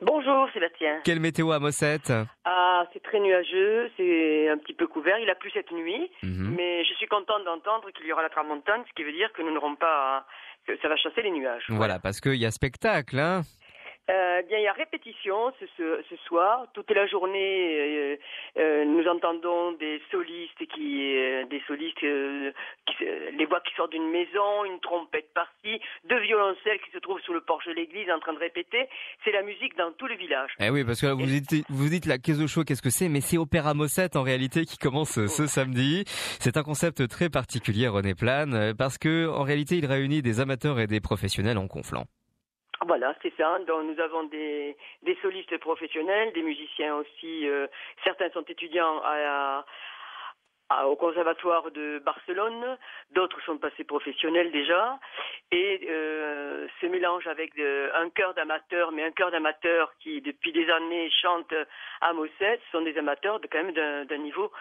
Bonjour Sébastien. Quelle météo à Mossette? Ah, c'est très nuageux, c'est un petit peu couvert. Il a plu cette nuit, Mhm. mais je suis contente d'entendre qu'il y aura la tramontane, ce qui veut dire que nous n'aurons pas, que ça va chasser les nuages. Voilà, parce qu'il y a spectacle, hein. Bien, il y a répétition ce soir. Toute la journée, nous entendons des solistes les voix qui sortent d'une maison, une trompette par-ci, deux violoncelles qui se trouvent sous le porche de l'église en train de répéter. C'est la musique dans tout le village. Eh oui, parce que là, vous dites la Caisse de Show, qu'est-ce que c'est? Mais c'est Opéra Mossette en réalité qui commence ce samedi. C'est un concept très particulier, René Plane, parce que en réalité, il réunit des amateurs et des professionnels en conflant. Voilà, c'est ça. Donc, nous avons des solistes professionnels, des musiciens aussi. Certains sont étudiants au conservatoire de Barcelone, d'autres sont passés professionnels déjà. Et ce mélange avec un chœur d'amateurs, mais un chœur d'amateurs qui depuis des années chante à Mossette, ce sont des amateurs quand même d'un niveau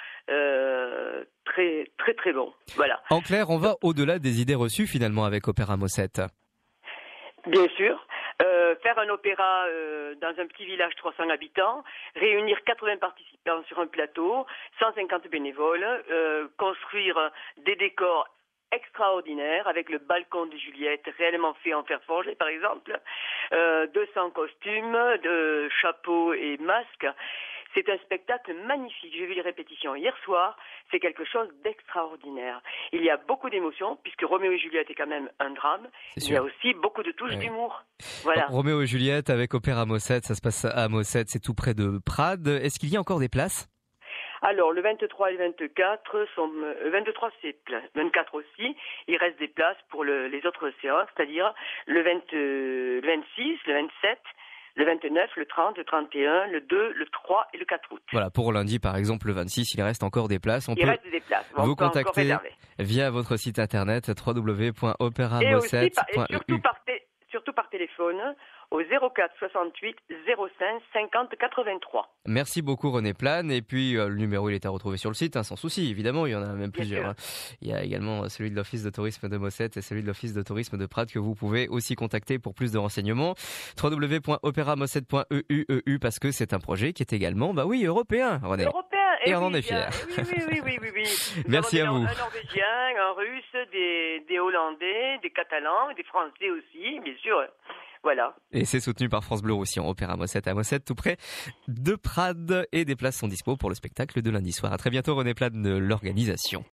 très très très bon. Voilà. En clair, on va au-delà des idées reçues finalement avec Opéra Mossette. Bien sûr. Faire un opéra dans un petit village 300 habitants, réunir 80 participants sur un plateau, 150 bénévoles, construire des décors extraordinaires avec le balcon de Juliette réellement fait en fer forgé par exemple, 200 costumes, de chapeaux et masques. C'est un spectacle magnifique. J'ai vu les répétitions hier soir. C'est quelque chose d'extraordinaire. Il y a beaucoup d'émotions, puisque Roméo et Juliette est quand même un drame. Il y a aussi beaucoup de touches d'humour. Voilà. Roméo et Juliette avec Opéra Mossette, ça se passe à Mossette, c'est tout près de Prades. Est-ce qu'il y a encore des places? Alors, le 23 et le 24 sont... Le 23, c'est plein. Le 24 aussi. Il reste des places pour les autres séances, c'est-à-dire le 26, le 27... Le 29, le 30, le 31, le 2, le 3 et le 4 août. Voilà, pour lundi par exemple, le 26, il reste encore des places. Il reste des places. Vous contacter via votre site internet www.operamossette.eu. Et surtout par téléphone au 04 68 05 50 83. Merci beaucoup René Plane. Et puis le numéro il est à retrouver sur le site, sans souci, évidemment, il y en a même plusieurs. Hein. Il y a également celui de l'Office de tourisme de Mossette et celui de l'Office de tourisme de Prades que vous pouvez aussi contacter pour plus de renseignements. www.operamossette.eu parce que c'est un projet qui est également, européen, René. Européen. Et on en est fiers. Oui. Merci à vous. Un Norvégien, un Russe, des Hollandais, des Catalans, des Français aussi, bien sûr. Voilà. Et c'est soutenu par France Bleu Roussillon, Opéra Mossette à Mossette, tout près de Prades. Et des places sont dispo pour le spectacle de lundi soir. À très bientôt, René Plane de l'organisation.